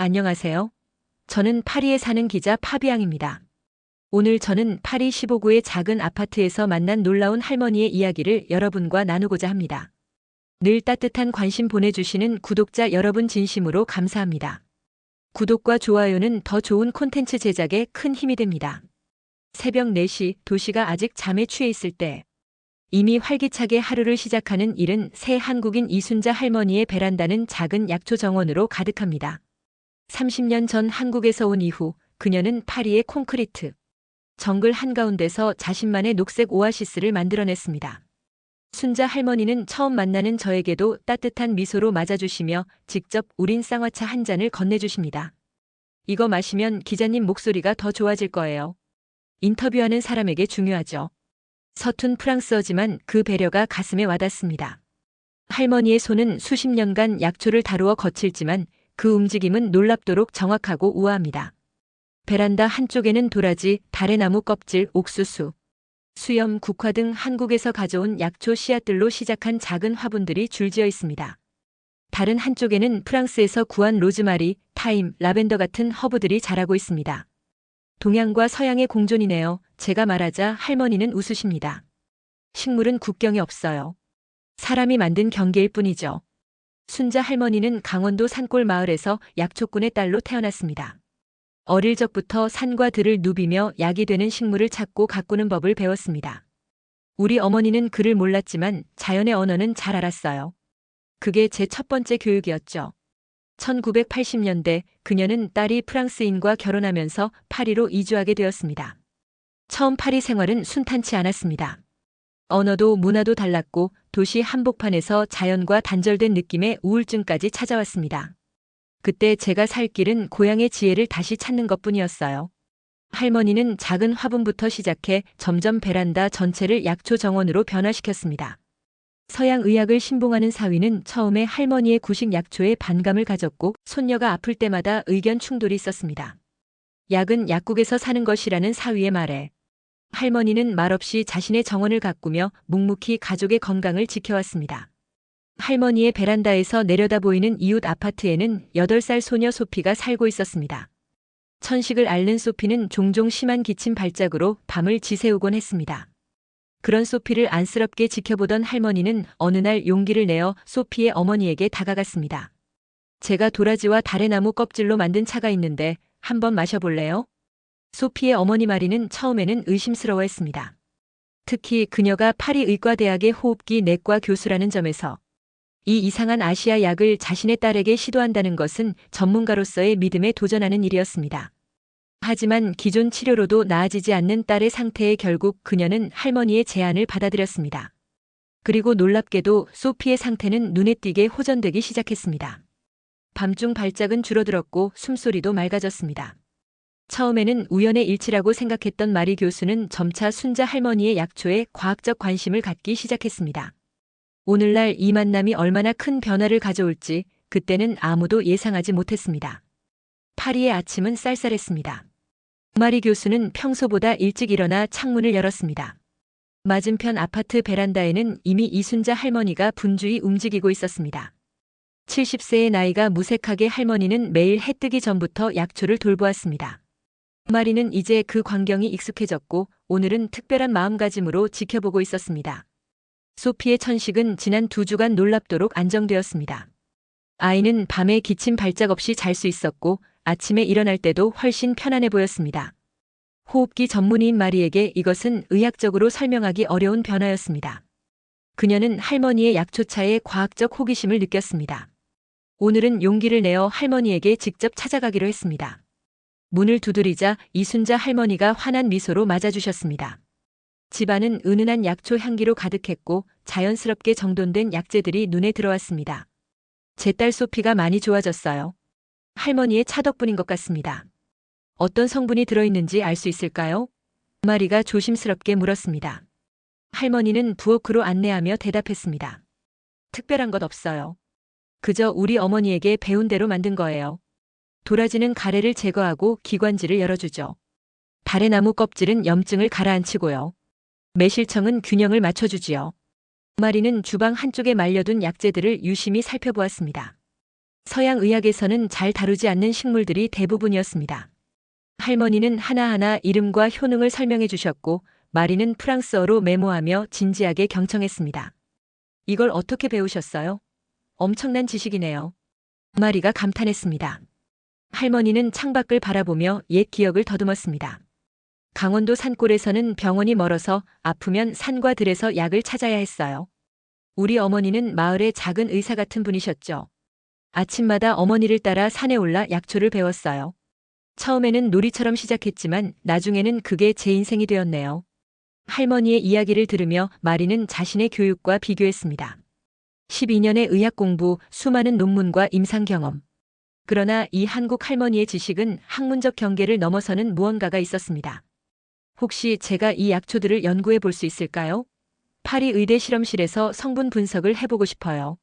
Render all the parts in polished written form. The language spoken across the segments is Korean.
안녕하세요. 저는 파리에 사는 기자 파비앙입니다. 오늘 저는 파리 15구의 작은 아파트에서 만난 놀라운 할머니의 이야기를 여러분과 나누고자 합니다. 늘 따뜻한 관심 보내주시는 구독자 여러분 진심으로 감사합니다. 구독과 좋아요는 더 좋은 콘텐츠 제작에 큰 힘이 됩니다. 새벽 4시 도시가 아직 잠에 취해 있을 때 이미 활기차게 하루를 시작하는 73 한국인 이순자 할머니의 베란다는 작은 약초 정원으로 가득합니다. 30년 전 한국에서 온 이후 그녀는 파리의 콘크리트 정글 한가운데서 자신만의 녹색 오아시스를 만들어냈습니다. 순자 할머니는 처음 만나는 저에게도 따뜻한 미소로 맞아주시며 직접 우린 쌍화차 한 잔을 건네주십니다. 이거 마시면 기자님 목소리가 더 좋아질 거예요. 인터뷰하는 사람에게 중요하죠. 서툰 프랑스어지만 그 배려가 가슴에 와닿습니다. 할머니의 손은 수십 년간 약초를 다루어 거칠지만 그 움직임은 놀랍도록 정확하고 우아합니다. 베란다 한쪽에는 도라지, 다래나무 껍질, 옥수수, 수염, 국화 등 한국에서 가져온 약초 씨앗들로 시작한 작은 화분들이 줄지어 있습니다. 다른 한쪽에는 프랑스에서 구한 로즈마리, 타임, 라벤더 같은 허브들이 자라고 있습니다. 동양과 서양의 공존이네요. 제가 말하자 할머니는 웃으십니다. 식물은 국경이 없어요. 사람이 만든 경계일 뿐이죠. 순자 할머니는 강원도 산골 마을에서 약초꾼의 딸로 태어났습니다. 어릴 적부터 산과 들을 누비며 약이 되는 식물을 찾고 가꾸는 법을 배웠습니다. 우리 어머니는 글을 몰랐지만 자연의 언어는 잘 알았어요. 그게 제 첫 번째 교육이었죠. 1980년대 그녀는 딸이 프랑스인과 결혼하면서 파리로 이주하게 되었습니다. 처음 파리 생활은 순탄치 않았습니다. 언어도 문화도 달랐고 도시 한복판에서 자연과 단절된 느낌의 우울증까지 찾아왔습니다. 그때 제가 살 길은 고향의 지혜를 다시 찾는 것뿐이었어요. 할머니는 작은 화분부터 시작해 점점 베란다 전체를 약초 정원으로 변화시켰습니다. 서양 의학을 신봉하는 사위는 처음에 할머니의 구식 약초에 반감을 가졌고 손녀가 아플 때마다 의견 충돌이 있었습니다. 약은 약국에서 사는 것이라는 사위의 말에 할머니는 말없이 자신의 정원을 가꾸며 묵묵히 가족의 건강을 지켜왔습니다. 할머니의 베란다에서 내려다 보이는 이웃 아파트에는 8살 소녀 소피가 살고 있었습니다. 천식을 앓는 소피는 종종 심한 기침 발작으로 밤을 지새우곤 했습니다. 그런 소피를 안쓰럽게 지켜보던 할머니는 어느 날 용기를 내어 소피의 어머니에게 다가갔습니다. 제가 도라지와 다래나무 껍질로 만든 차가 있는데 한번 마셔볼래요? 소피의 어머니 마리는 처음에는 의심스러워했습니다. 특히 그녀가 파리 의과대학의 호흡기 내과 교수라는 점에서 이 이상한 아시아 약을 자신의 딸에게 시도한다는 것은 전문가로서의 믿음에 도전하는 일이었습니다. 하지만 기존 치료로도 나아지지 않는 딸의 상태에 결국 그녀는 할머니의 제안을 받아들였습니다. 그리고 놀랍게도 소피의 상태는 눈에 띄게 호전되기 시작했습니다. 밤중 발작은 줄어들었고 숨소리도 맑아졌습니다. 처음에는 우연의 일치라고 생각했던 마리 교수는 점차 순자 할머니의 약초에 과학적 관심을 갖기 시작했습니다. 오늘날 이 만남이 얼마나 큰 변화를 가져올지 그때는 아무도 예상하지 못했습니다. 파리의 아침은 쌀쌀했습니다. 마리 교수는 평소보다 일찍 일어나 창문을 열었습니다. 맞은편 아파트 베란다에는 이미 이순자 할머니가 분주히 움직이고 있었습니다. 70세의 나이가 무색하게 할머니는 매일 해 뜨기 전부터 약초를 돌보았습니다. 마리는 이제 그 광경이 익숙해졌고 오늘은 특별한 마음가짐으로 지켜보고 있었습니다. 소피의 천식은 지난 2주간 놀랍도록 안정되었습니다. 아이는 밤에 기침 발작 없이 잘 수 있었고 아침에 일어날 때도 훨씬 편안해 보였습니다. 호흡기 전문의인 마리에게 이것은 의학적으로 설명하기 어려운 변화였습니다. 그녀는 할머니의 약초차에 과학적 호기심을 느꼈습니다. 오늘은 용기를 내어 할머니에게 직접 찾아가기로 했습니다. 문을 두드리자 이순자 할머니가 환한 미소로 맞아주셨습니다. 집안은 은은한 약초 향기로 가득했고 자연스럽게 정돈된 약재들이 눈에 들어왔습니다. 제 딸 소피가 많이 좋아졌어요. 할머니의 차 덕분인 것 같습니다. 어떤 성분이 들어있는지 알 수 있을까요? 마리가 조심스럽게 물었습니다. 할머니는 부엌으로 안내하며 대답했습니다. 특별한 것 없어요. 그저 우리 어머니에게 배운 대로 만든 거예요. 도라지는 가래를 제거하고 기관지를 열어주죠. 다래나무 껍질은 염증을 가라앉히고요. 매실청은 균형을 맞춰주지요. 마리는 주방 한쪽에 말려둔 약재들을 유심히 살펴보았습니다. 서양 의학에서는 잘 다루지 않는 식물들이 대부분이었습니다. 할머니는 하나하나 이름과 효능을 설명해 주셨고 마리는 프랑스어로 메모하며 진지하게 경청했습니다. 이걸 어떻게 배우셨어요? 엄청난 지식이네요. 마리가 감탄했습니다. 할머니는 창밖을 바라보며 옛 기억을 더듬었습니다. 강원도 산골에서는 병원이 멀어서 아프면 산과 들에서 약을 찾아야 했어요. 우리 어머니는 마을의 작은 의사 같은 분이셨죠. 아침마다 어머니를 따라 산에 올라 약초를 배웠어요. 처음에는 놀이처럼 시작했지만 나중에는 그게 제 인생이 되었네요. 할머니의 이야기를 들으며 마리는 자신의 교육과 비교했습니다. 12년의 의학 공부, 수많은 논문과 임상 경험. 그러나 이 한국 할머니의 지식은 학문적 경계를 넘어서는 무언가가 있었습니다. 혹시 제가 이 약초들을 연구해 볼 수 있을까요? 파리 의대 실험실에서 성분 분석을 해보고 싶어요.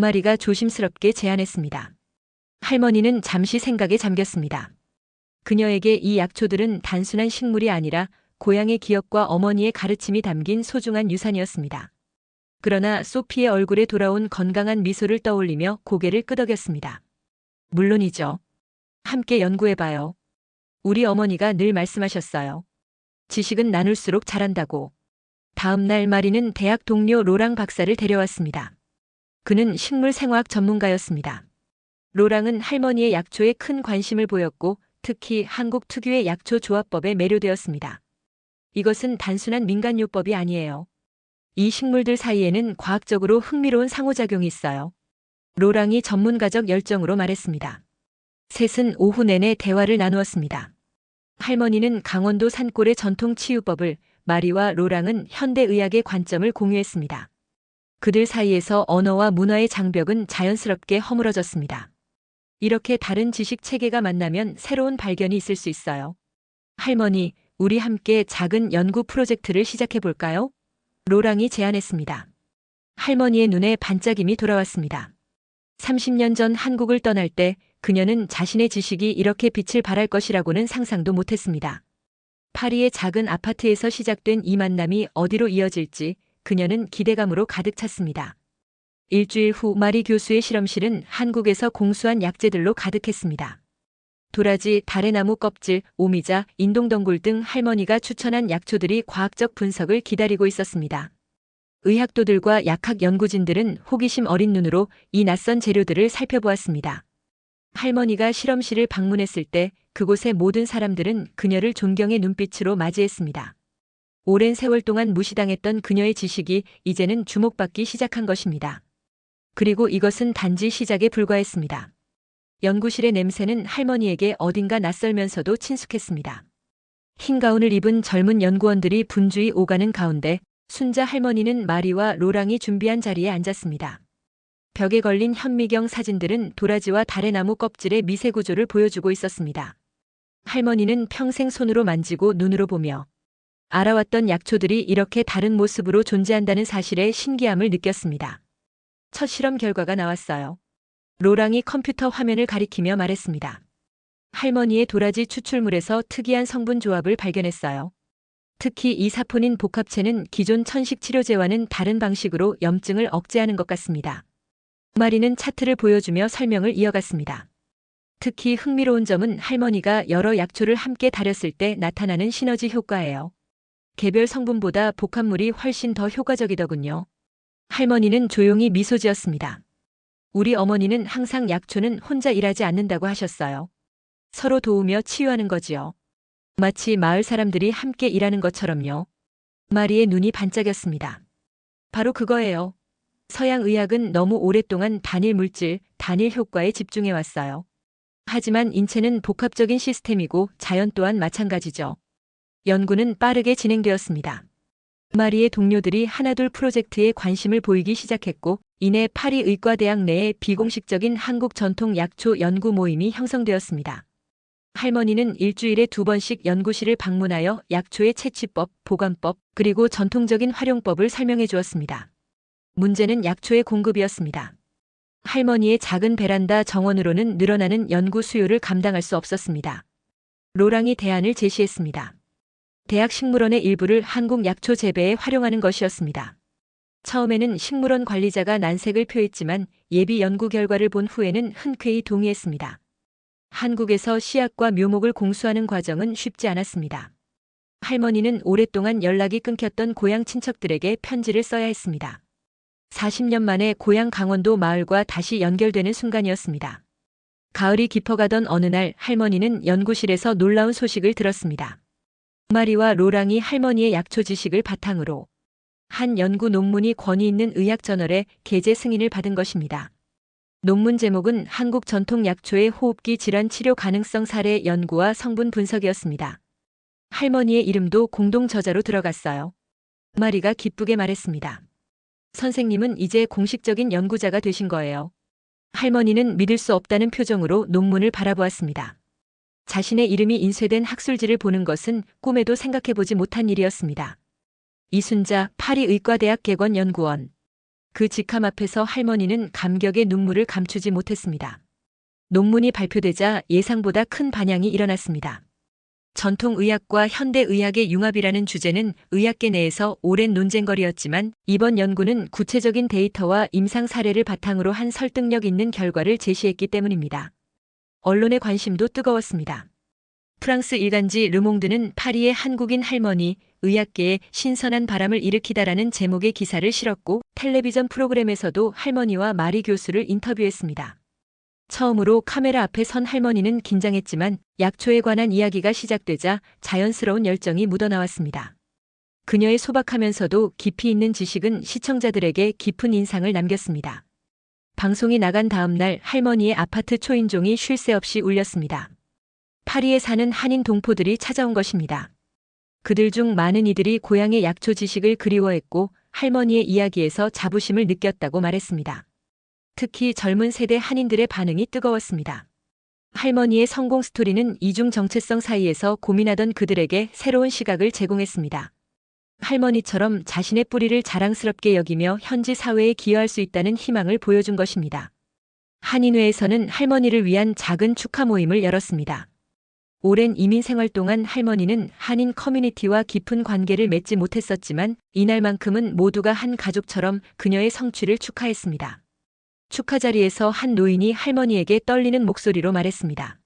마리가 조심스럽게 제안했습니다. 할머니는 잠시 생각에 잠겼습니다. 그녀에게 이 약초들은 단순한 식물이 아니라 고향의 기억과 어머니의 가르침이 담긴 소중한 유산이었습니다. 그러나 소피의 얼굴에 돌아온 건강한 미소를 떠올리며 고개를 끄덕였습니다. 물론이죠. 함께 연구해봐요. 우리 어머니가 늘 말씀하셨어요. 지식은 나눌수록 자란다고. 다음 날 마리는 대학 동료 로랑 박사를 데려왔습니다. 그는 식물생화학 전문가였습니다. 로랑은 할머니의 약초에 큰 관심을 보였고 특히 한국 특유의 약초 조합법에 매료되었습니다. 이것은 단순한 민간요법이 아니에요. 이 식물들 사이에는 과학적으로 흥미로운 상호작용이 있어요. 로랑이 전문가적 열정으로 말했습니다. 셋은 오후 내내 대화를 나누었습니다. 할머니는 강원도 산골의 전통 치유법을, 마리와 로랑은 현대의학의 관점을 공유했습니다. 그들 사이에서 언어와 문화의 장벽은 자연스럽게 허물어졌습니다. 이렇게 다른 지식 체계가 만나면 새로운 발견이 있을 수 있어요. 할머니, 우리 함께 작은 연구 프로젝트를 시작해 볼까요? 로랑이 제안했습니다. 할머니의 눈에 반짝임이 돌아왔습니다. 30년 전 한국을 떠날 때 그녀는 자신의 지식이 이렇게 빛을 발할 것이라고는 상상도 못했습니다. 파리의 작은 아파트에서 시작된 이 만남이 어디로 이어질지 그녀는 기대감으로 가득 찼습니다. 일주일 후 마리 교수의 실험실은 한국에서 공수한 약재들로 가득했습니다. 도라지, 다래나무 껍질, 오미자, 인동덩굴 등 할머니가 추천한 약초들이 과학적 분석을 기다리고 있었습니다. 의학도들과 약학 연구진들은 호기심 어린 눈으로 이 낯선 재료들을 살펴보았습니다. 할머니가 실험실을 방문했을 때 그곳의 모든 사람들은 그녀를 존경의 눈빛으로 맞이했습니다. 오랜 세월 동안 무시당했던 그녀의 지식이 이제는 주목받기 시작한 것입니다. 그리고 이것은 단지 시작에 불과했습니다. 연구실의 냄새는 할머니에게 어딘가 낯설면서도 친숙했습니다. 흰 가운을 입은 젊은 연구원들이 분주히 오가는 가운데 순자 할머니는 마리와 로랑이 준비한 자리에 앉았습니다. 벽에 걸린 현미경 사진들은 도라지와 다래나무 껍질의 미세 구조를 보여주고 있었습니다. 할머니는 평생 손으로 만지고 눈으로 보며 알아왔던 약초들이 이렇게 다른 모습으로 존재한다는 사실에 신기함을 느꼈습니다. 첫 실험 결과가 나왔어요. 로랑이 컴퓨터 화면을 가리키며 말했습니다. 할머니의 도라지 추출물에서 특이한 성분 조합을 발견했어요. 특히 이 사포닌 복합체는 기존 천식 치료제와는 다른 방식으로 염증을 억제하는 것 같습니다. 마리는 차트를 보여주며 설명을 이어갔습니다. 특히 흥미로운 점은 할머니가 여러 약초를 함께 다렸을 때 나타나는 시너지 효과예요. 개별 성분보다 복합물이 훨씬 더 효과적이더군요. 할머니는 조용히 미소 지었습니다. 우리 어머니는 항상 약초는 혼자 일하지 않는다고 하셨어요. 서로 도우며 치유하는 거지요. 마치 마을 사람들이 함께 일하는 것처럼요. 마리의 눈이 반짝였습니다. 바로 그거예요. 서양 의학은 너무 오랫동안 단일 물질, 단일 효과에 집중해 왔어요. 하지만 인체는 복합적인 시스템이고 자연 또한 마찬가지죠. 연구는 빠르게 진행되었습니다. 마리의 동료들이 하나둘 프로젝트에 관심을 보이기 시작했고 이내 파리 의과대학 내에 비공식적인 한국 전통 약초 연구 모임이 형성되었습니다. 할머니는 일주일에 2번씩 연구실을 방문하여 약초의 채취법, 보관법, 그리고 전통적인 활용법을 설명해 주었습니다. 문제는 약초의 공급이었습니다. 할머니의 작은 베란다 정원으로는 늘어나는 연구 수요를 감당할 수 없었습니다. 로랑이 대안을 제시했습니다. 대학 식물원의 일부를 한국 약초 재배에 활용하는 것이었습니다. 처음에는 식물원 관리자가 난색을 표했지만 예비 연구 결과를 본 후에는 흔쾌히 동의했습니다. 한국에서 씨앗과 묘목을 공수하는 과정은 쉽지 않았습니다. 할머니는 오랫동안 연락이 끊겼던 고향 친척들에게 편지를 써야 했습니다. 40년 만에 고향 강원도 마을과 다시 연결되는 순간이었습니다. 가을이 깊어가던 어느 날 할머니는 연구실에서 놀라운 소식을 들었습니다. 마리와 로랑이 할머니의 약초 지식을 바탕으로 한 연구 논문이 권위 있는 의학저널에 게재 승인을 받은 것입니다. 논문 제목은 한국 전통 약초의 호흡기 질환 치료 가능성 사례 연구와 성분 분석이었습니다. 할머니의 이름도 공동 저자로 들어갔어요. 마리가 기쁘게 말했습니다. 선생님은 이제 공식적인 연구자가 되신 거예요. 할머니는 믿을 수 없다는 표정으로 논문을 바라보았습니다. 자신의 이름이 인쇄된 학술지를 보는 것은 꿈에도 생각해보지 못한 일이었습니다. 이순자 파리의과대학 객원연구원. 그 직함 앞에서 할머니는 감격의 눈물을 감추지 못했습니다. 논문이 발표되자 예상보다 큰 반향이 일어났습니다. 전통의학과 현대의학의 융합이라는 주제는 의학계 내에서 오랜 논쟁거리였지만 이번 연구는 구체적인 데이터와 임상 사례를 바탕으로 한 설득력 있는 결과를 제시했기 때문입니다. 언론의 관심도 뜨거웠습니다. 프랑스 일간지 르몽드는 파리의 한국인 할머니, 의학계에 신선한 바람을 일으키다라는 제목의 기사를 실었고 텔레비전 프로그램에서도 할머니와 마리 교수를 인터뷰했습니다. 처음으로 카메라 앞에 선 할머니는 긴장했지만 약초에 관한 이야기가 시작되자 자연스러운 열정이 묻어나왔습니다. 그녀의 소박하면서도 깊이 있는 지식은 시청자들에게 깊은 인상을 남겼습니다. 방송이 나간 다음 날 할머니의 아파트 초인종이 쉴 새 없이 울렸습니다. 파리에 사는 한인 동포들이 찾아온 것입니다. 그들 중 많은 이들이 고향의 약초 지식을 그리워했고 할머니의 이야기에서 자부심을 느꼈다고 말했습니다. 특히 젊은 세대 한인들의 반응이 뜨거웠습니다. 할머니의 성공 스토리는 이중 정체성 사이에서 고민하던 그들에게 새로운 시각을 제공했습니다. 할머니처럼 자신의 뿌리를 자랑스럽게 여기며 현지 사회에 기여할 수 있다는 희망을 보여준 것입니다. 한인회에서는 할머니를 위한 작은 축하 모임을 열었습니다. 오랜 이민 생활 동안 할머니는 한인 커뮤니티와 깊은 관계를 맺지 못했었지만 이날만큼은 모두가 한 가족처럼 그녀의 성취를 축하했습니다. 축하 자리에서 한 노인이 할머니에게 떨리는 목소리로 말했습니다.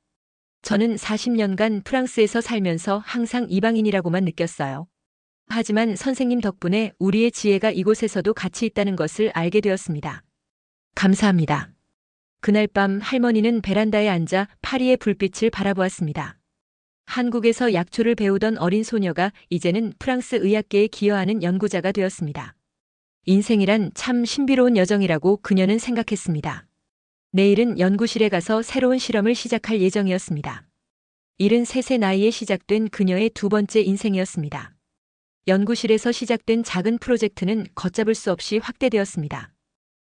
저는 40년간 프랑스에서 살면서 항상 이방인이라고만 느꼈어요. 하지만 선생님 덕분에 우리의 지혜가 이곳에서도 가치 있다는 것을 알게 되었습니다. 감사합니다. 그날 밤 할머니는 베란다에 앉아 파리의 불빛을 바라보았습니다. 한국에서 약초를 배우던 어린 소녀가 이제는 프랑스 의학계에 기여하는 연구자가 되었습니다. 인생이란 참 신비로운 여정이라고 그녀는 생각했습니다. 내일은 연구실에 가서 새로운 실험을 시작할 예정이었습니다. 73세 나이에 시작된 그녀의 두 번째 인생이었습니다. 연구실에서 시작된 작은 프로젝트는 걷잡을 수 없이 확대되었습니다.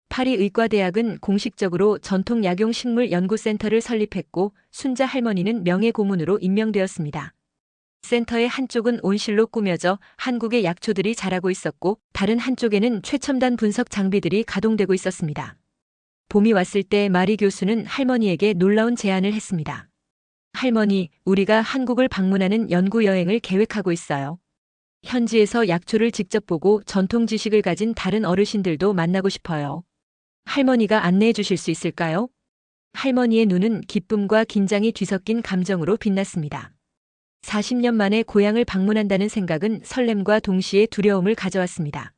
파리의과대학은 공식적으로 전통약용식물연구센터를 설립했고 순자 할머니는 명예고문으로 임명되었습니다. 센터의 한쪽은 온실로 꾸며져 한국의 약초들이 자라고 있었고 다른 한쪽에는 최첨단 분석 장비들이 가동되고 있었습니다. 봄이 왔을 때 마리 교수는 할머니에게 놀라운 제안을 했습니다. 할머니, 우리가 한국을 방문하는 연구 여행을 계획하고 있어요. 현지에서 약초를 직접 보고 전통 지식을 가진 다른 어르신들도 만나고 싶어요. 할머니가 안내해 주실 수 있을까요? 할머니의 눈은 기쁨과 긴장이 뒤섞인 감정으로 빛났습니다. 40년 만에 고향을 방문한다는 생각은 설렘과 동시에 두려움을 가져왔습니다.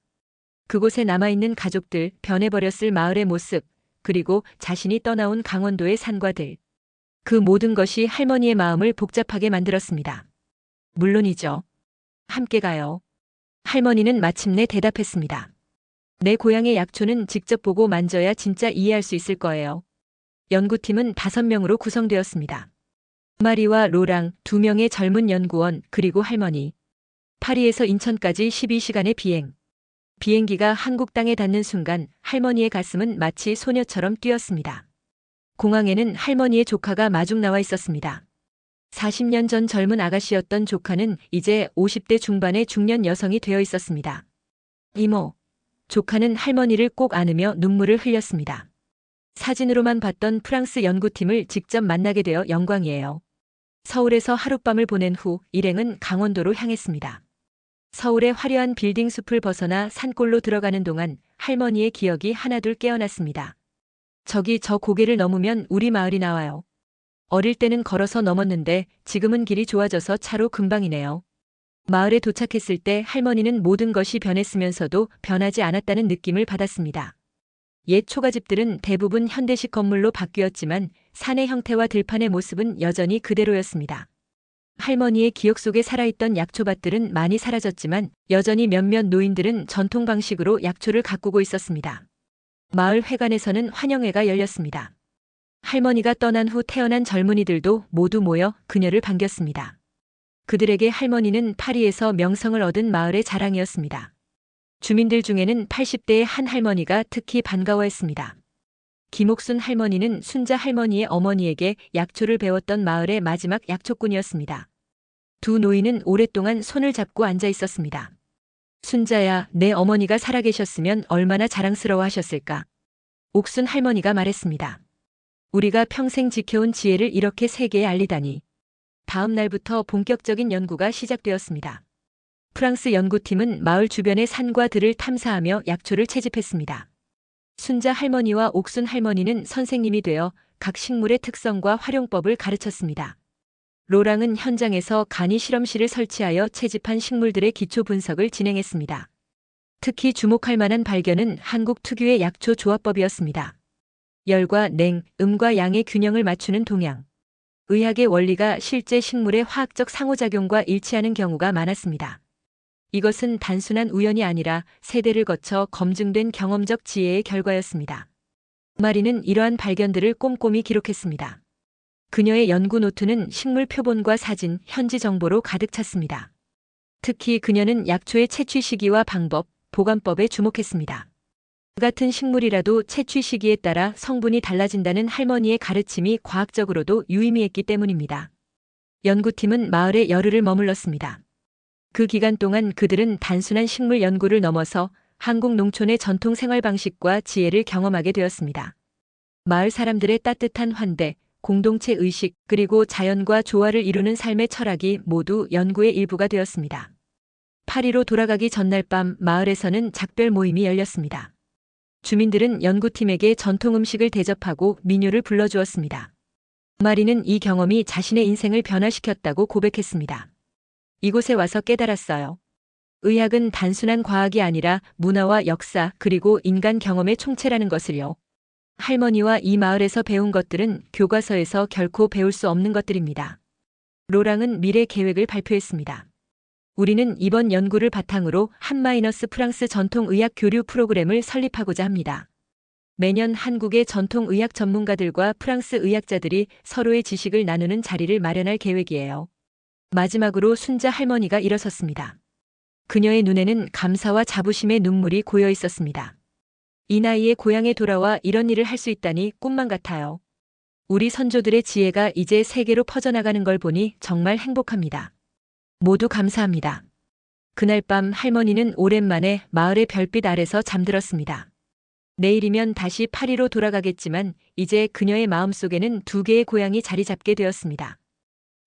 그곳에 남아있는 가족들, 변해버렸을 마을의 모습, 그리고 자신이 떠나온 강원도의 산과 들. 그 모든 것이 할머니의 마음을 복잡하게 만들었습니다. 물론이죠. 함께 가요. 할머니는 마침내 대답했습니다. 내 고향의 약초는 직접 보고 만져야 진짜 이해할 수 있을 거예요. 연구팀은 5명으로 구성되었습니다. 마리와 로랑, 2명의 젊은 연구원, 그리고 할머니. 파리에서 인천까지 12시간의 비행. 비행기가 한국 땅에 닿는 순간 할머니의 가슴은 마치 소녀처럼 뛰었습니다. 공항에는 할머니의 조카가 마중 나와 있었습니다. 40년 전 젊은 아가씨였던 조카는 이제 50대 중반의 중년 여성이 되어 있었습니다. 이모. 조카는 할머니를 꼭 안으며 눈물을 흘렸습니다. 사진으로만 봤던 프랑스 연구팀을 직접 만나게 되어 영광이에요. 서울에서 하룻밤을 보낸 후 일행은 강원도로 향했습니다. 서울의 화려한 빌딩 숲을 벗어나 산골로 들어가는 동안 할머니의 기억이 하나둘 깨어났습니다. 저기 저 고개를 넘으면 우리 마을이 나와요. 어릴 때는 걸어서 넘었는데 지금은 길이 좋아져서 차로 금방이네요. 마을에 도착했을 때 할머니는 모든 것이 변했으면서도 변하지 않았다는 느낌을 받았습니다. 옛 초가집들은 대부분 현대식 건물로 바뀌었지만 산의 형태와 들판의 모습은 여전히 그대로였습니다. 할머니의 기억 속에 살아있던 약초밭들은 많이 사라졌지만 여전히 몇몇 노인들은 전통 방식으로 약초를 가꾸고 있었습니다. 마을 회관에서는 환영회가 열렸습니다. 할머니가 떠난 후 태어난 젊은이들도 모두 모여 그녀를 반겼습니다. 그들에게 할머니는 파리에서 명성을 얻은 마을의 자랑이었습니다. 주민들 중에는 80대의 한 할머니가 특히 반가워했습니다. 김옥순 할머니는 순자 할머니의 어머니에게 약초를 배웠던 마을의 마지막 약초꾼이었습니다. 두 노인은 오랫동안 손을 잡고 앉아 있었습니다. 순자야, 내 어머니가 살아계셨으면 얼마나 자랑스러워 하셨을까? 옥순 할머니가 말했습니다. 우리가 평생 지켜온 지혜를 이렇게 세계에 알리다니. 다음 날부터 본격적인 연구가 시작되었습니다. 프랑스 연구팀은 마을 주변의 산과 들을 탐사하며 약초를 채집했습니다. 순자 할머니와 옥순 할머니는 선생님이 되어 각 식물의 특성과 활용법을 가르쳤습니다. 로랑은 현장에서 간이 실험실을 설치하여 채집한 식물들의 기초 분석을 진행했습니다. 특히 주목할 만한 발견은 한국 특유의 약초 조합법이었습니다. 열과 냉, 음과 양의 균형을 맞추는 동양. 의학의 원리가 실제 식물의 화학적 상호작용과 일치하는 경우가 많았습니다. 이것은 단순한 우연이 아니라 세대를 거쳐 검증된 경험적 지혜의 결과였습니다. 마리는 이러한 발견들을 꼼꼼히 기록했습니다. 그녀의 연구 노트는 식물 표본과 사진, 현지 정보로 가득 찼습니다. 특히 그녀는 약초의 채취 시기와 방법, 보관법에 주목했습니다. 같은 식물이라도 채취 시기에 따라 성분이 달라진다는 할머니의 가르침이 과학적으로도 유의미했기 때문입니다. 연구팀은 마을에 열흘을 머물렀습니다. 그 기간 동안 그들은 단순한 식물 연구를 넘어서 한국 농촌의 전통 생활 방식과 지혜를 경험하게 되었습니다. 마을 사람들의 따뜻한 환대, 공동체 의식, 그리고 자연과 조화를 이루는 삶의 철학이 모두 연구의 일부가 되었습니다. 파리로 돌아가기 전날 밤 마을에서는 작별 모임이 열렸습니다. 주민들은 연구팀에게 전통 음식을 대접하고 민요를 불러주었습니다. 마리는 이 경험이 자신의 인생을 변화시켰다고 고백했습니다. 이곳에 와서 깨달았어요. 의학은 단순한 과학이 아니라 문화와 역사 그리고 인간 경험의 총체라는 것을요. 할머니와 이 마을에서 배운 것들은 교과서에서 결코 배울 수 없는 것들입니다. 로랑은 미래 계획을 발표했습니다. 우리는 이번 연구를 바탕으로 프랑스 전통의학 교류 프로그램을 설립하고자 합니다. 매년 한국의 전통의학 전문가들과 프랑스 의학자들이 서로의 지식을 나누는 자리를 마련할 계획이에요. 마지막으로 순자 할머니가 일어섰습니다. 그녀의 눈에는 감사와 자부심의 눈물이 고여 있었습니다. 이 나이에 고향에 돌아와 이런 일을 할 수 있다니 꿈만 같아요. 우리 선조들의 지혜가 이제 세계로 퍼져나가는 걸 보니 정말 행복합니다. 모두 감사합니다. 그날 밤 할머니는 오랜만에 마을의 별빛 아래서 잠들었습니다. 내일이면 다시 파리로 돌아가겠지만 이제 그녀의 마음속에는 두 개의 고향이 자리 잡게 되었습니다.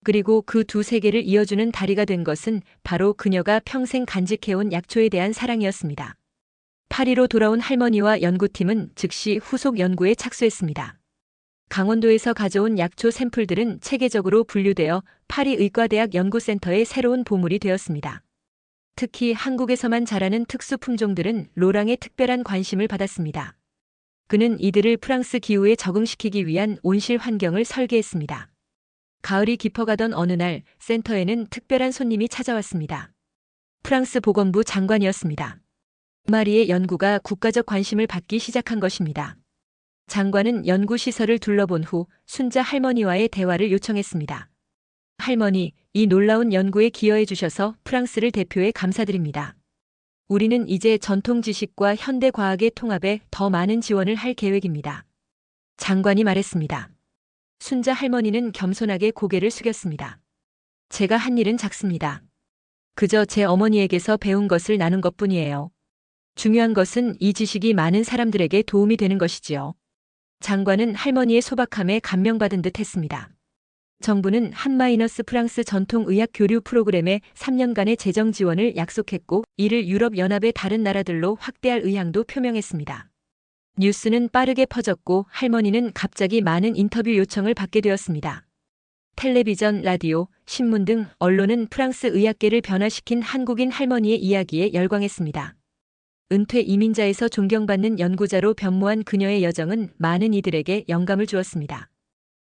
그리고 그 두 세계를 이어주는 다리가 된 것은 바로 그녀가 평생 간직해온 약초에 대한 사랑이었습니다. 파리로 돌아온 할머니와 연구팀은 즉시 후속 연구에 착수했습니다. 강원도에서 가져온 약초 샘플들은 체계적으로 분류되어 파리 의과대학 연구센터의 새로운 보물이 되었습니다. 특히 한국에서만 자라는 특수 품종들은 로랑의 특별한 관심을 받았습니다. 그는 이들을 프랑스 기후에 적응시키기 위한 온실 환경을 설계했습니다. 가을이 깊어가던 어느 날 센터에는 특별한 손님이 찾아왔습니다. 프랑스 보건부 장관이었습니다. 마리의 연구가 국가적 관심을 받기 시작한 것입니다. 장관은 연구시설을 둘러본 후 순자 할머니와의 대화를 요청했습니다. 할머니, 이 놀라운 연구에 기여해 주셔서 프랑스를 대표해 감사드립니다. 우리는 이제 전통 지식과 현대 과학의 통합에 더 많은 지원을 할 계획입니다. 장관이 말했습니다. 순자 할머니는 겸손하게 고개를 숙였습니다. 제가 한 일은 작습니다. 그저 제 어머니에게서 배운 것을 나눈 것뿐이에요. 중요한 것은 이 지식이 많은 사람들에게 도움이 되는 것이지요. 장관은 할머니의 소박함에 감명받은 듯 했습니다. 정부는 한-프랑스 전통의학 교류 프로그램에 3년간의 재정 지원을 약속했고 이를 유럽연합의 다른 나라들로 확대할 의향도 표명했습니다. 뉴스는 빠르게 퍼졌고 할머니는 갑자기 많은 인터뷰 요청을 받게 되었습니다. 텔레비전, 라디오, 신문 등 언론은 프랑스 의학계를 변화시킨 한국인 할머니의 이야기에 열광했습니다. 은퇴 이민자에서 존경받는 연구자로 변모한 그녀의 여정은 많은 이들에게 영감을 주었습니다.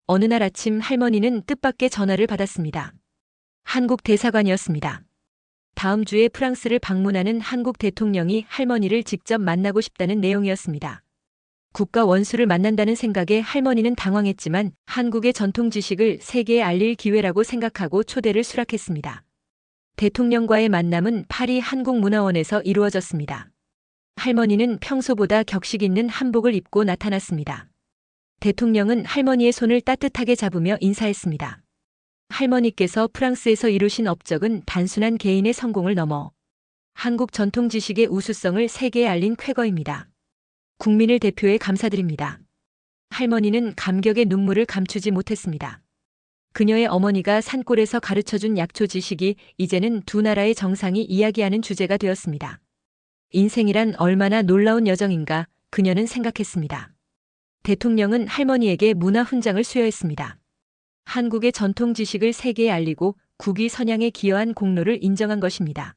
어느 날 아침 할머니는 뜻밖의 전화를 받았습니다. 한국 대사관이었습니다. 다음 주에 프랑스를 방문하는 한국 대통령이 할머니를 직접 만나고 싶다는 내용이었습니다. 국가 원수를 만난다는 생각에 할머니는 당황했지만 한국의 전통 지식을 세계에 알릴 기회라고 생각하고 초대를 수락했습니다. 대통령과의 만남은 파리 한국문화원에서 이루어졌습니다. 할머니는 평소보다 격식 있는 한복을 입고 나타났습니다. 대통령은 할머니의 손을 따뜻하게 잡으며 인사했습니다. 할머니께서 프랑스에서 이루신 업적은 단순한 개인의 성공을 넘어 한국 전통 지식의 우수성을 세계에 알린 쾌거입니다. 국민을 대표해 감사드립니다. 할머니는 감격의 눈물을 감추지 못했습니다. 그녀의 어머니가 산골에서 가르쳐준 약초 지식이 이제는 두 나라의 정상이 이야기하는 주제가 되었습니다. 인생이란 얼마나 놀라운 여정인가 그녀는 생각했습니다. 대통령은 할머니에게 문화 훈장을 수여했습니다. 한국의 전통 지식을 세계에 알리고 국위 선양에 기여한 공로를 인정한 것입니다.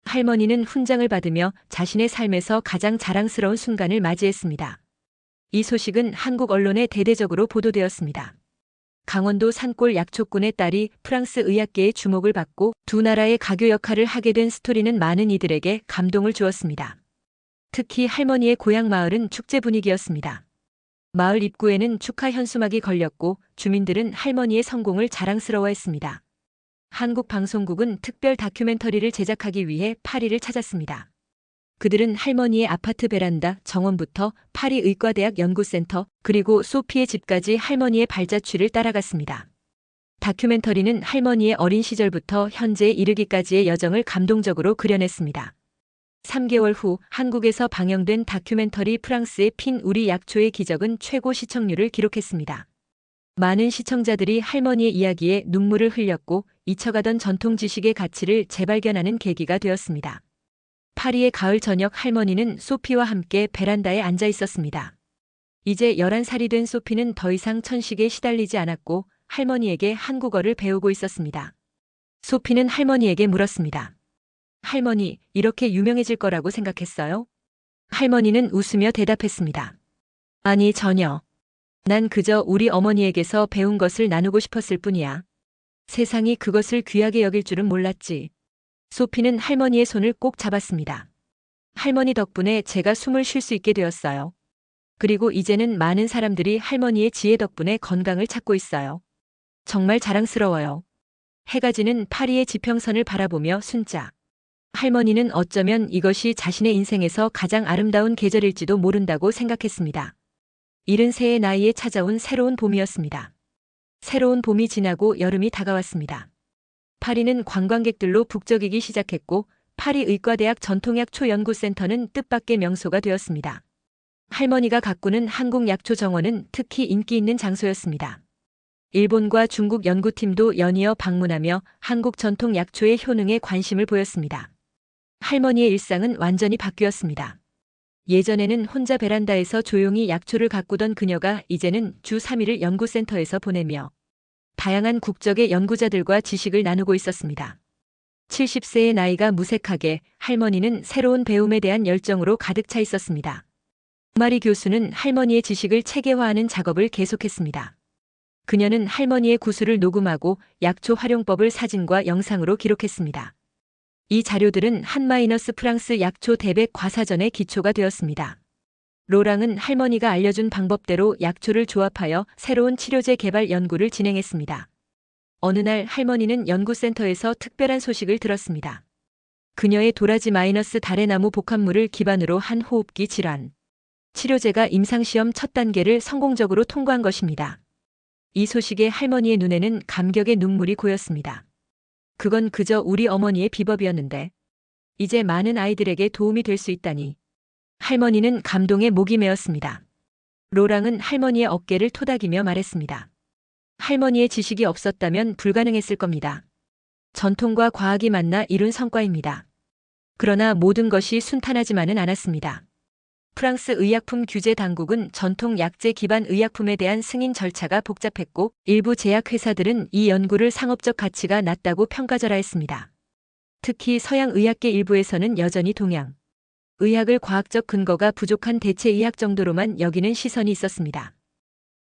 할머니는 훈장을 받으며 자신의 삶에서 가장 자랑스러운 순간을 맞이했습니다. 이 소식은 한국 언론에 대대적으로 보도되었습니다. 강원도 산골 약초꾼의 딸이 프랑스 의학계의 주목을 받고 두 나라의 가교 역할을 하게 된 스토리는 많은 이들에게 감동을 주었습니다. 특히 할머니의 고향 마을은 축제 분위기였습니다. 마을 입구에는 축하 현수막이 걸렸고 주민들은 할머니의 성공을 자랑스러워했습니다. 한국 방송국은 특별 다큐멘터리를 제작하기 위해 파리를 찾았습니다. 그들은 할머니의 아파트 베란다 정원부터 파리 의과대학 연구센터 그리고 소피의 집까지 할머니의 발자취를 따라갔습니다. 다큐멘터리는 할머니의 어린 시절부터 현재에 이르기까지의 여정을 감동적으로 그려냈습니다. 3개월 후 한국에서 방영된 다큐멘터리 프랑스의 핀 우리 약초의 기적은 최고 시청률을 기록했습니다. 많은 시청자들이 할머니의 이야기에 눈물을 흘렸고 잊혀가던 전통 지식의 가치를 재발견하는 계기가 되었습니다. 파리의 가을 저녁 할머니는 소피와 함께 베란다에 앉아 있었습니다. 이제 11살이 된 소피는 더 이상 천식에 시달리지 않았고 할머니에게 한국어를 배우고 있었습니다. 소피는 할머니에게 물었습니다. 할머니, 이렇게 유명해질 거라고 생각했어요? 할머니는 웃으며 대답했습니다. 아니, 전혀. 난 그저 우리 어머니에게서 배운 것을 나누고 싶었을 뿐이야. 세상이 그것을 귀하게 여길 줄은 몰랐지. 소피는 할머니의 손을 꼭 잡았습니다. 할머니 덕분에 제가 숨을 쉴 수 있게 되었어요. 그리고 이제는 많은 사람들이 할머니의 지혜 덕분에 건강을 찾고 있어요. 정말 자랑스러워요. 해가 지는 파리의 지평선을 바라보며 순자. 할머니는 어쩌면 이것이 자신의 인생에서 가장 아름다운 계절일지도 모른다고 생각했습니다. 73의 나이에 찾아온 새로운 봄이었습니다. 새로운 봄이 지나고 여름이 다가왔습니다. 파리는 관광객들로 북적이기 시작했고 파리 의과대학 전통약초연구센터는 뜻밖의 명소가 되었습니다. 할머니가 가꾸는 한국 약초 정원은 특히 인기 있는 장소였습니다. 일본과 중국 연구팀도 연이어 방문하며 한국 전통 약초의 효능에 관심을 보였습니다. 할머니의 일상은 완전히 바뀌었습니다. 예전에는 혼자 베란다에서 조용히 약초를 가꾸던 그녀가 이제는 주 3일을 연구센터에서 보내며 다양한 국적의 연구자들과 지식을 나누고 있었습니다. 70세의 나이가 무색하게 할머니는 새로운 배움에 대한 열정으로 가득 차 있었습니다. 마리 교수는 할머니의 지식을 체계화하는 작업을 계속했습니다. 그녀는 할머니의 구술을 녹음하고 약초 활용법을 사진과 영상으로 기록했습니다. 이 자료들은 한-프랑스 약초 대백 과사전의 기초가 되었습니다. 로랑은 할머니가 알려준 방법대로 약초를 조합하여 새로운 치료제 개발 연구를 진행했습니다. 어느 날 할머니는 연구센터에서 특별한 소식을 들었습니다. 그녀의 도라지-달의 나무 복합물을 기반으로 한 호흡기 질환 치료제가 임상시험 첫 단계를 성공적으로 통과한 것입니다. 이 소식에 할머니의 눈에는 감격의 눈물이 고였습니다. 그건 그저 우리 어머니의 비법이었는데 이제 많은 아이들에게 도움이 될 수 있다니. 할머니는 감동에 목이 메었습니다. 로랑은 할머니의 어깨를 토닥이며 말했습니다. 할머니의 지식이 없었다면 불가능했을 겁니다. 전통과 과학이 만나 이룬 성과입니다. 그러나 모든 것이 순탄하지만은 않았습니다. 프랑스 의약품 규제 당국은 전통 약재 기반 의약품에 대한 승인 절차가 복잡했고 일부 제약회사들은 이 연구를 상업적 가치가 낮다고 평가절하했습니다. 특히 서양 의학계 일부에서는 여전히 동양 의학을 과학적 근거가 부족한 대체 의학 정도로만 여기는 시선이 있었습니다.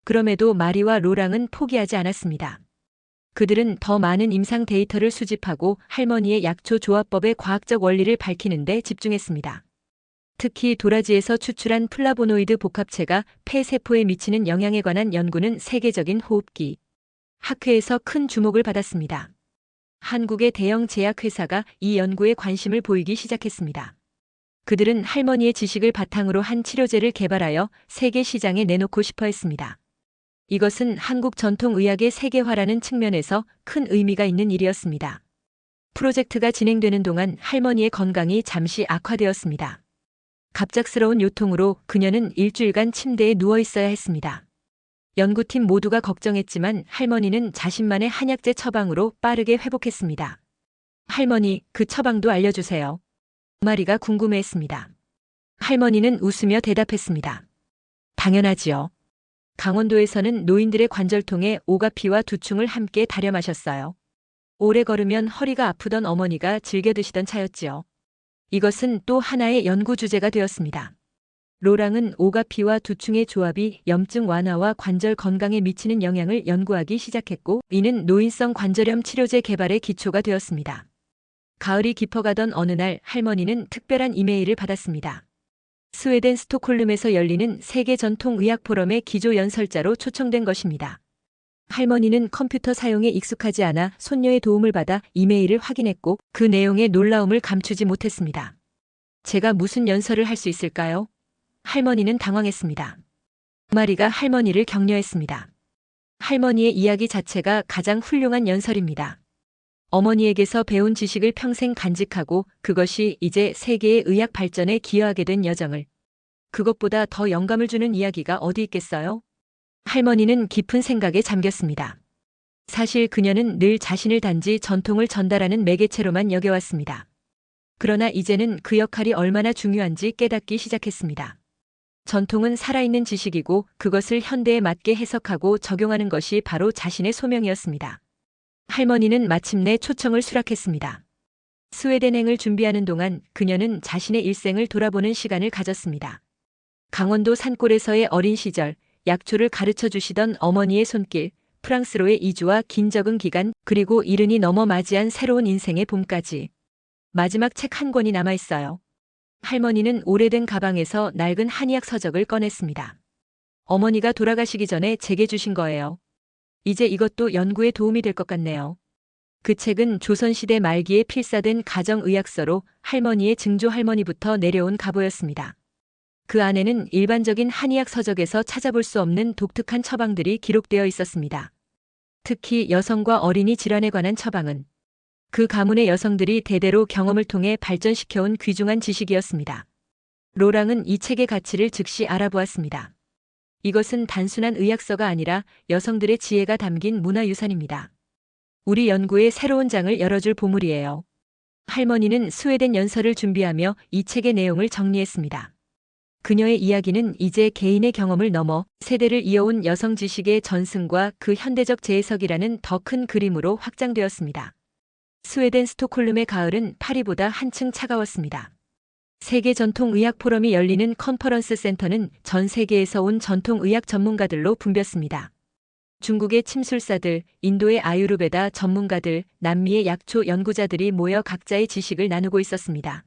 그럼에도 마리와 로랑은 포기하지 않았습니다. 그들은 더 많은 임상 데이터를 수집하고 할머니의 약초 조합법의 과학적 원리를 밝히는 데 집중했습니다. 특히 도라지에서 추출한 플라보노이드 복합체가 폐세포에 미치는 영향에 관한 연구는 세계적인 호흡기 학회에서 큰 주목을 받았습니다. 한국의 대형 제약회사가 이 연구에 관심을 보이기 시작했습니다. 그들은 할머니의 지식을 바탕으로 한 치료제를 개발하여 세계 시장에 내놓고 싶어 했습니다. 이것은 한국 전통의학의 세계화라는 측면에서 큰 의미가 있는 일이었습니다. 프로젝트가 진행되는 동안 할머니의 건강이 잠시 악화되었습니다. 갑작스러운 요통으로 그녀는 일주일간 침대에 누워 있어야 했습니다. 연구팀 모두가 걱정했지만 할머니는 자신만의 한약재 처방으로 빠르게 회복했습니다. 할머니, 그 처방도 알려주세요. 마리가 궁금해했습니다. 할머니는 웃으며 대답했습니다. 당연하지요. 강원도에서는 노인들의 관절통에 오가피와 두충을 함께 달여 마셨어요. 오래 걸으면 허리가 아프던 어머니가 즐겨 드시던 차였지요. 이것은 또 하나의 연구 주제가 되었습니다. 로랑은 오가피와 두충의 조합이 염증 완화와 관절 건강에 미치는 영향을 연구하기 시작했고, 이는 노인성 관절염 치료제 개발의 기초가 되었습니다. 가을이 깊어가던 어느 날 할머니는 특별한 이메일을 받았습니다. 스웨덴 스톡홀름에서 열리는 세계 전통 의학 포럼의 기조 연설자로 초청된 것입니다. 할머니는 컴퓨터 사용에 익숙하지 않아 손녀의 도움을 받아 이메일을 확인했고 그 내용의 놀라움을 감추지 못했습니다. 제가 무슨 연설을 할 수 있을까요? 할머니는 당황했습니다. 마리가 할머니를 격려했습니다. 할머니의 이야기 자체가 가장 훌륭한 연설입니다. 어머니에게서 배운 지식을 평생 간직하고 그것이 이제 세계의 의학 발전에 기여하게 된 여정을. 그것보다 더 영감을 주는 이야기가 어디 있겠어요? 할머니는 깊은 생각에 잠겼습니다. 사실 그녀는 늘 자신을 단지 전통을 전달하는 매개체로만 여겨왔습니다. 그러나 이제는 그 역할이 얼마나 중요한지 깨닫기 시작했습니다. 전통은 살아있는 지식이고 그것을 현대에 맞게 해석하고 적용하는 것이 바로 자신의 소명이었습니다. 할머니는 마침내 초청을 수락했습니다. 스웨덴행을 준비하는 동안 그녀는 자신의 일생을 돌아보는 시간을 가졌습니다. 강원도 산골에서의 어린 시절, 약초를 가르쳐 주시던 어머니의 손길, 프랑스로의 이주와 긴 적응 기간, 그리고 이른이 넘어 맞이한 새로운 인생의 봄까지. 마지막 책 한 권이 남아있어요. 할머니는 오래된 가방에서 낡은 한의학 서적을 꺼냈습니다. 어머니가 돌아가시기 전에 제게 주신 거예요. 이제 이것도 연구에 도움이 될 것 같네요. 그 책은 조선시대 말기에 필사된 가정의학서로 할머니의 증조할머니부터 내려온 가보였습니다. 그 안에는 일반적인 한의학 서적에서 찾아볼 수 없는 독특한 처방들이 기록되어 있었습니다. 특히 여성과 어린이 질환에 관한 처방은 그 가문의 여성들이 대대로 경험을 통해 발전시켜온 귀중한 지식이었습니다. 로랑은 이 책의 가치를 즉시 알아보았습니다. 이것은 단순한 의학서가 아니라 여성들의 지혜가 담긴 문화유산입니다. 우리 연구의 새로운 장을 열어줄 보물이에요. 할머니는 스웨덴 연설을 준비하며 이 책의 내용을 정리했습니다. 그녀의 이야기는 이제 개인의 경험을 넘어 세대를 이어온 여성 지식의 전승과 그 현대적 재해석이라는 더 큰 그림으로 확장되었습니다. 스웨덴 스톡홀름의 가을은 파리보다 한층 차가웠습니다. 세계 전통의학 포럼이 열리는 컨퍼런스 센터는 전 세계에서 온 전통의학 전문가들로 붐볐습니다. 중국의 침술사들, 인도의 아유르베다 전문가들, 남미의 약초 연구자들이 모여 각자의 지식을 나누고 있었습니다.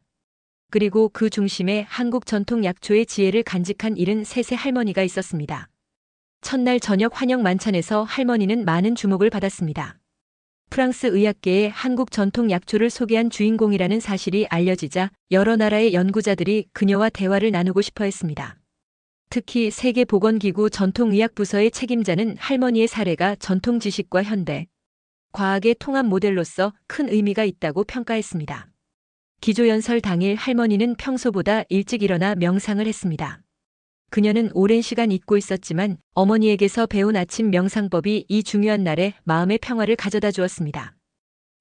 그리고 그 중심에 한국 전통 약초의 지혜를 간직한 73세 할머니가 있었습니다. 첫날 저녁 환영 만찬에서 할머니는 많은 주목을 받았습니다. 프랑스 의학계에 한국 전통 약초를 소개한 주인공이라는 사실이 알려지자 여러 나라의 연구자들이 그녀와 대화를 나누고 싶어 했습니다. 특히 세계보건기구 전통의학부서의 책임자는 할머니의 사례가 전통 지식과 현대 과학의 통합 모델로서 큰 의미가 있다고 평가했습니다. 기조연설 당일 할머니는 평소보다 일찍 일어나 명상을 했습니다. 그녀는 오랜 시간 잊고 있었지만 어머니에게서 배운 아침 명상법이 이 중요한 날에 마음의 평화를 가져다 주었습니다.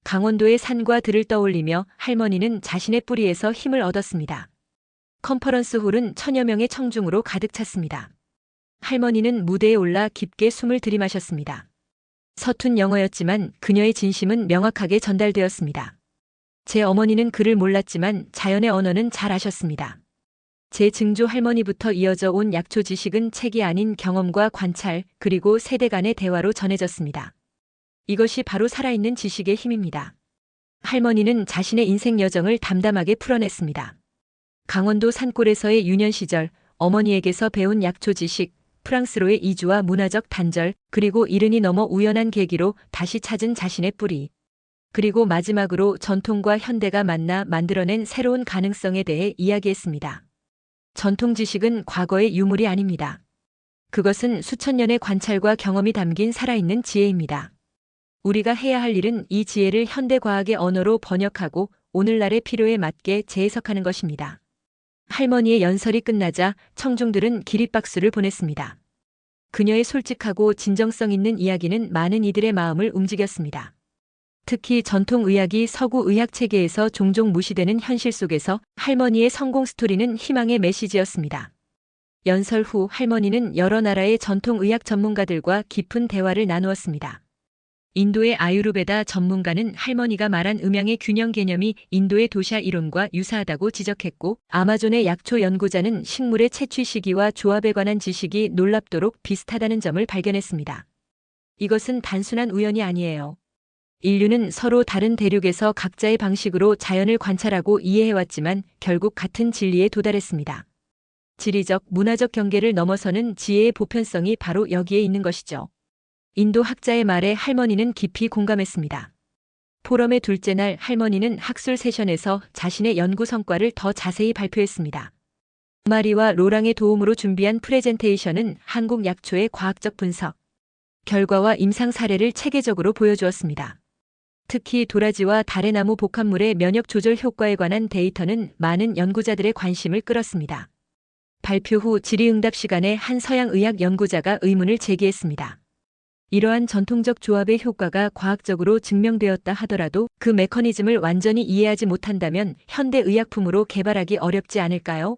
강원도의 산과 들을 떠올리며 할머니는 자신의 뿌리에서 힘을 얻었습니다. 컨퍼런스 홀은 천여 명의 청중으로 가득 찼습니다. 할머니는 무대에 올라 깊게 숨을 들이마셨습니다. 서툰 영어였지만 그녀의 진심은 명확하게 전달되었습니다. 제 어머니는 글을 몰랐지만 자연의 언어는 잘 아셨습니다. 제 증조 할머니부터 이어져 온 약초 지식은 책이 아닌 경험과 관찰 그리고 세대 간의 대화로 전해졌습니다. 이것이 바로 살아있는 지식의 힘입니다. 할머니는 자신의 인생 여정을 담담하게 풀어냈습니다. 강원도 산골에서의 유년 시절, 어머니에게서 배운 약초 지식, 프랑스로의 이주와 문화적 단절, 그리고 이른이 넘어 우연한 계기로 다시 찾은 자신의 뿌리. 그리고 마지막으로 전통과 현대가 만나 만들어낸 새로운 가능성에 대해 이야기했습니다. 전통 지식은 과거의 유물이 아닙니다. 그것은 수천 년의 관찰과 경험이 담긴 살아있는 지혜입니다. 우리가 해야 할 일은 이 지혜를 현대 과학의 언어로 번역하고 오늘날의 필요에 맞게 재해석하는 것입니다. 할머니의 연설이 끝나자 청중들은 기립박수를 보냈습니다. 그녀의 솔직하고 진정성 있는 이야기는 많은 이들의 마음을 움직였습니다. 특히 전통의학이 서구 의학 체계에서 종종 무시되는 현실 속에서 할머니의 성공 스토리는 희망의 메시지였습니다. 연설 후 할머니는 여러 나라의 전통의학 전문가들과 깊은 대화를 나누었습니다. 인도의 아유르베다 전문가는 할머니가 말한 음양의 균형 개념이 인도의 도샤 이론과 유사하다고 지적했고, 아마존의 약초 연구자는 식물의 채취 시기와 조합에 관한 지식이 놀랍도록 비슷하다는 점을 발견했습니다. 이것은 단순한 우연이 아니에요. 인류는 서로 다른 대륙에서 각자의 방식으로 자연을 관찰하고 이해해왔지만 결국 같은 진리에 도달했습니다. 지리적, 문화적 경계를 넘어서는 지혜의 보편성이 바로 여기에 있는 것이죠. 인도 학자의 말에 할머니는 깊이 공감했습니다. 포럼의 둘째 날 할머니는 학술 세션에서 자신의 연구 성과를 더 자세히 발표했습니다. 마리와 로랑의 도움으로 준비한 프레젠테이션은 한국 약초의 과학적 분석, 결과와 임상 사례를 체계적으로 보여주었습니다. 특히 도라지와 다래나무 복합물의 면역 조절 효과에 관한 데이터는 많은 연구자들의 관심을 끌었습니다. 발표 후 질의응답 시간에 한 서양 의학 연구자가 의문을 제기했습니다. 이러한 전통적 조합의 효과가 과학적으로 증명되었다 하더라도 그 메커니즘을 완전히 이해하지 못한다면 현대 의약품으로 개발하기 어렵지 않을까요?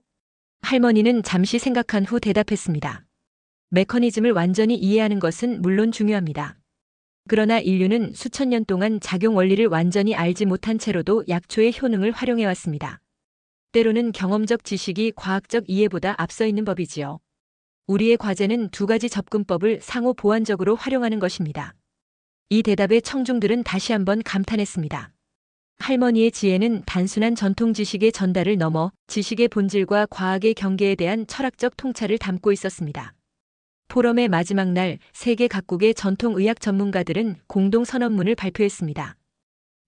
할머니는 잠시 생각한 후 대답했습니다. 메커니즘을 완전히 이해하는 것은 물론 중요합니다. 그러나 인류는 수천 년 동안 작용 원리를 완전히 알지 못한 채로도 약초의 효능을 활용해왔습니다. 때로는 경험적 지식이 과학적 이해보다 앞서 있는 법이지요. 우리의 과제는 두 가지 접근법을 상호 보완적으로 활용하는 것입니다. 이 대답에 청중들은 다시 한번 감탄했습니다. 할머니의 지혜는 단순한 전통 지식의 전달을 넘어 지식의 본질과 과학의 경계에 대한 철학적 통찰을 담고 있었습니다. 포럼의 마지막 날 세계 각국의 전통의학 전문가들은 공동 선언문을 발표했습니다.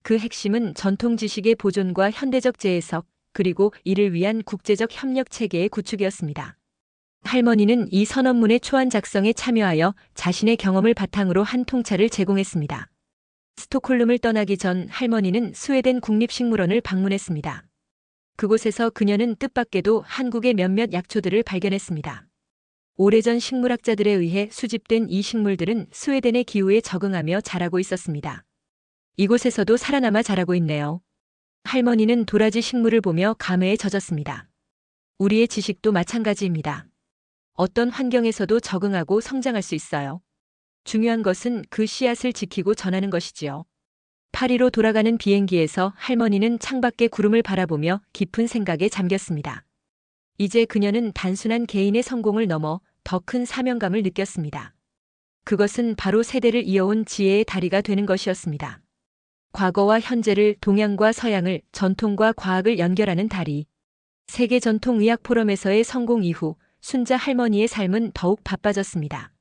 그 핵심은 전통 지식의 보존과 현대적 재해석, 그리고 이를 위한 국제적 협력 체계의 구축이었습니다. 할머니는 이 선언문의 초안 작성에 참여하여 자신의 경험을 바탕으로 한 통찰을 제공했습니다. 스톡홀름을 떠나기 전 할머니는 스웨덴 국립식물원을 방문했습니다. 그곳에서 그녀는 뜻밖에도 한국의 몇몇 약초들을 발견했습니다. 오래전 식물학자들에 의해 수집된 이 식물들은 스웨덴의 기후에 적응하며 자라고 있었습니다. 이곳에서도 살아남아 자라고 있네요. 할머니는 도라지 식물을 보며 감회에 젖었습니다. 우리의 지식도 마찬가지입니다. 어떤 환경에서도 적응하고 성장할 수 있어요. 중요한 것은 그 씨앗을 지키고 전하는 것이지요. 파리로 돌아가는 비행기에서 할머니는 창밖의 구름을 바라보며 깊은 생각에 잠겼습니다. 이제 그녀는 단순한 개인의 성공을 넘어 더 큰 사명감을 느꼈습니다. 그것은 바로 세대를 이어온 지혜의 다리가 되는 것이었습니다. 과거와 현재를, 동양과 서양을, 전통과 과학을 연결하는 다리. 세계 전통의학 포럼에서의 성공 이후 순자 할머니의 삶은 더욱 바빠졌습니다.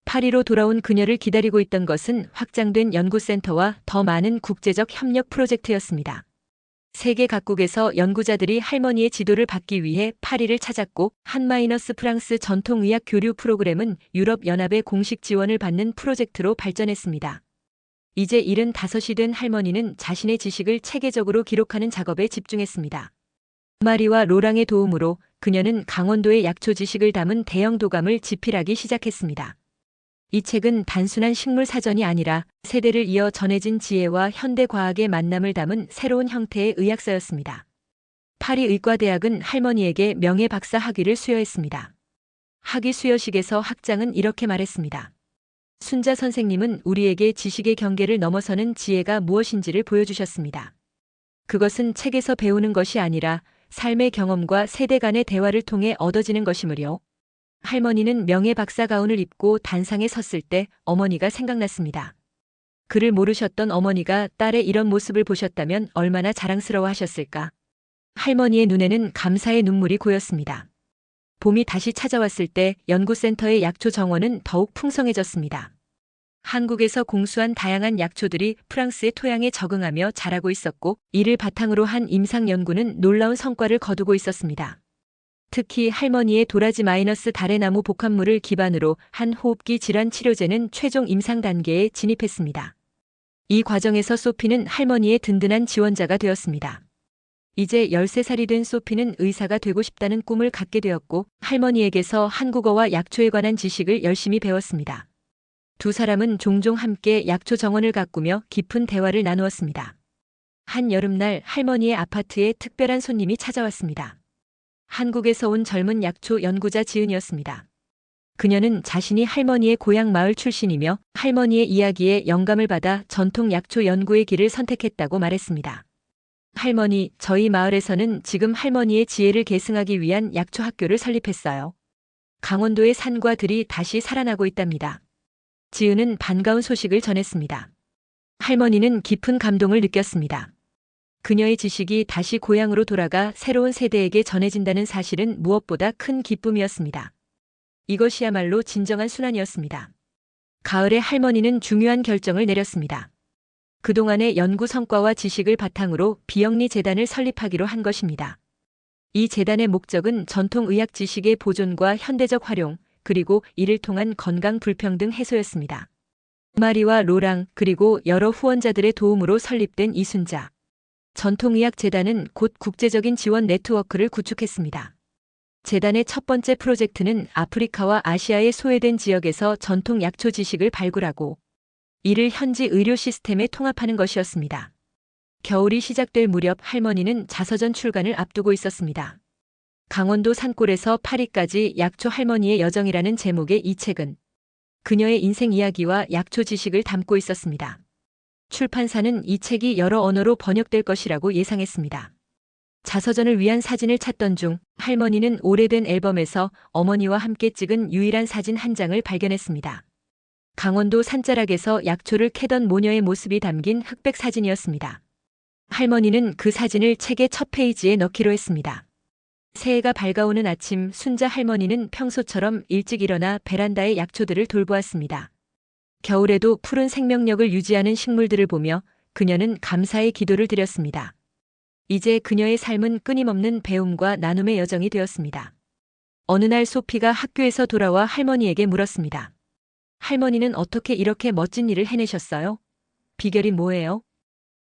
파리로 돌아온 그녀를 기다리고 있던 것은 확장된 연구센터와 더 많은 국제적 협력 프로젝트였습니다. 세계 각국에서 연구자들이 할머니의 지도를 받기 위해 파리를 찾았고, 프랑스 전통의학 교류 프로그램은 유럽연합의 공식 지원을 받는 프로젝트로 발전했습니다. 이제 75이 된 할머니는 자신의 지식을 체계적으로 기록하는 작업에 집중했습니다. 마리와 로랑의 도움으로 그녀는 강원도의 약초 지식을 담은 대형 도감을 집필하기 시작했습니다. 이 책은 단순한 식물 사전이 아니라 세대를 이어 전해진 지혜와 현대 과학의 만남을 담은 새로운 형태의 의학서였습니다. 파리 의과대학은 할머니에게 명예 박사 학위를 수여했습니다. 학위 수여식에서 학장은 이렇게 말했습니다. 순자 선생님은 우리에게 지식의 경계를 넘어서는 지혜가 무엇인지를 보여주셨습니다. 그것은 책에서 배우는 것이 아니라 삶의 경험과 세대 간의 대화를 통해 얻어지는 것이므요. 할머니는 명예 박사 가운을 입고 단상에 섰을 때 어머니가 생각났습니다. 그를 모르셨던 어머니가 딸의 이런 모습을 보셨다면 얼마나 자랑스러워하셨을까. 할머니의 눈에는 감사의 눈물이 고였습니다. 봄이 다시 찾아왔을 때 연구센터의 약초 정원은 더욱 풍성해졌습니다. 한국에서 공수한 다양한 약초들이 프랑스의 토양에 적응하며 자라고 있었고, 이를 바탕으로 한 임상 연구는 놀라운 성과를 거두고 있었습니다. 특히 할머니의 도라지 마이너스 다래나무 복합물을 기반으로 한 호흡기 질환 치료제는 최종 임상 단계에 진입했습니다. 이 과정에서 소피는 할머니의 든든한 지원자가 되었습니다. 이제 13살이 된 소피는 의사가 되고 싶다는 꿈을 갖게 되었고, 할머니에게서 한국어와 약초에 관한 지식을 열심히 배웠습니다. 두 사람은 종종 함께 약초 정원을 가꾸며 깊은 대화를 나누었습니다. 한 여름날 할머니의 아파트에 특별한 손님이 찾아왔습니다. 한국에서 온 젊은 약초 연구자 지은이었습니다. 그녀는 자신이 할머니의 고향 마을 출신이며 할머니의 이야기에 영감을 받아 전통 약초 연구의 길을 선택했다고 말했습니다. 할머니, 저희 마을에서는 지금 할머니의 지혜를 계승하기 위한 약초 학교를 설립했어요. 강원도의 산과 들이 다시 살아나고 있답니다. 지은은 반가운 소식을 전했습니다. 할머니는 깊은 감동을 느꼈습니다. 그녀의 지식이 다시 고향으로 돌아가 새로운 세대에게 전해진다는 사실은 무엇보다 큰 기쁨이었습니다. 이것이야말로 진정한 순환이었습니다. 가을에 할머니는 중요한 결정을 내렸습니다. 그동안의 연구 성과와 지식을 바탕으로 비영리 재단을 설립하기로 한 것입니다. 이 재단의 목적은 전통 의학 지식의 보존과 현대적 활용, 그리고 이를 통한 건강 불평등 해소였습니다. 마리와 로랑 그리고 여러 후원자들의 도움으로 설립된 이순자 전통의학 재단은 곧 국제적인 지원 네트워크를 구축했습니다. 재단의 첫 번째 프로젝트는 아프리카와 아시아의 소외된 지역에서 전통 약초 지식을 발굴하고 이를 현지 의료 시스템에 통합하는 것이었습니다. 겨울이 시작될 무렵 할머니는 자서전 출간을 앞두고 있었습니다. 강원도 산골에서 파리까지 약초 할머니의 여정이라는 제목의 이 책은 그녀의 인생 이야기와 약초 지식을 담고 있었습니다. 출판사는 이 책이 여러 언어로 번역될 것이라고 예상했습니다. 자서전을 위한 사진을 찾던 중 할머니는 오래된 앨범에서 어머니와 함께 찍은 유일한 사진 한 장을 발견했습니다. 강원도 산자락에서 약초를 캐던 모녀의 모습이 담긴 흑백 사진이었습니다. 할머니는 그 사진을 책의 첫 페이지에 넣기로 했습니다. 새해가 밝아오는 아침 순자 할머니는 평소처럼 일찍 일어나 베란다의 약초들을 돌보았습니다. 겨울에도 푸른 생명력을 유지하는 식물들을 보며 그녀는 감사의 기도를 드렸습니다. 이제 그녀의 삶은 끊임없는 배움과 나눔의 여정이 되었습니다. 어느 날 소피가 학교에서 돌아와 할머니에게 물었습니다. 할머니는 어떻게 이렇게 멋진 일을 해내셨어요? 비결이 뭐예요?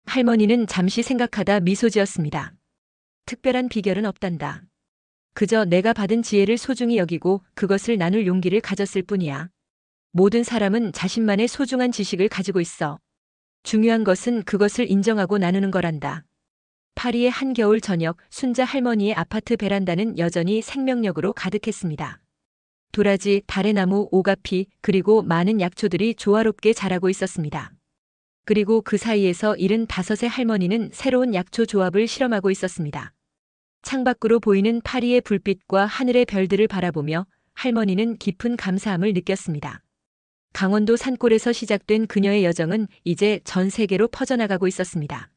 할머니는 잠시 생각하다 미소 지었습니다. 특별한 비결은 없단다. 그저 내가 받은 지혜를 소중히 여기고 그것을 나눌 용기를 가졌을 뿐이야. 모든 사람은 자신만의 소중한 지식을 가지고 있어. 중요한 것은 그것을 인정하고 나누는 거란다. 파리의 한겨울 저녁 순자 할머니의 아파트 베란다는 여전히 생명력으로 가득했습니다. 도라지, 다래나무, 오가피, 그리고 많은 약초들이 조화롭게 자라고 있었습니다. 그리고 그 사이에서 75세 할머니는 새로운 약초 조합을 실험하고 있었습니다. 창밖으로 보이는 파리의 불빛과 하늘의 별들을 바라보며 할머니는 깊은 감사함을 느꼈습니다. 강원도 산골에서 시작된 그녀의 여정은 이제 전 세계로 퍼져나가고 있었습니다.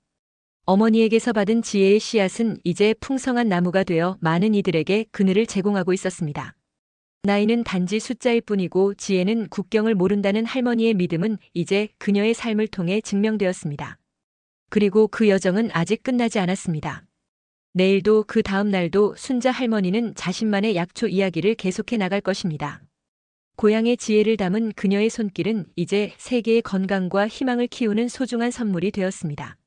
어머니에게서 받은 지혜의 씨앗은 이제 풍성한 나무가 되어 많은 이들에게 그늘을 제공하고 있었습니다. 나이는 단지 숫자일 뿐이고 지혜는 국경을 모른다는 할머니의 믿음은 이제 그녀의 삶을 통해 증명되었습니다. 그리고 그 여정은 아직 끝나지 않았습니다. 내일도 그 다음 날도 순자 할머니는 자신만의 약초 이야기를 계속해 나갈 것입니다. 고향의 지혜를 담은 그녀의 손길은 이제 세계의 건강과 희망을 키우는 소중한 선물이 되었습니다.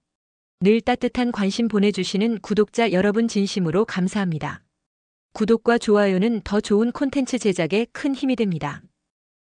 늘 따뜻한 관심 보내주시는 구독자 여러분 진심으로 감사합니다. 구독과 좋아요는 더 좋은 콘텐츠 제작에 큰 힘이 됩니다.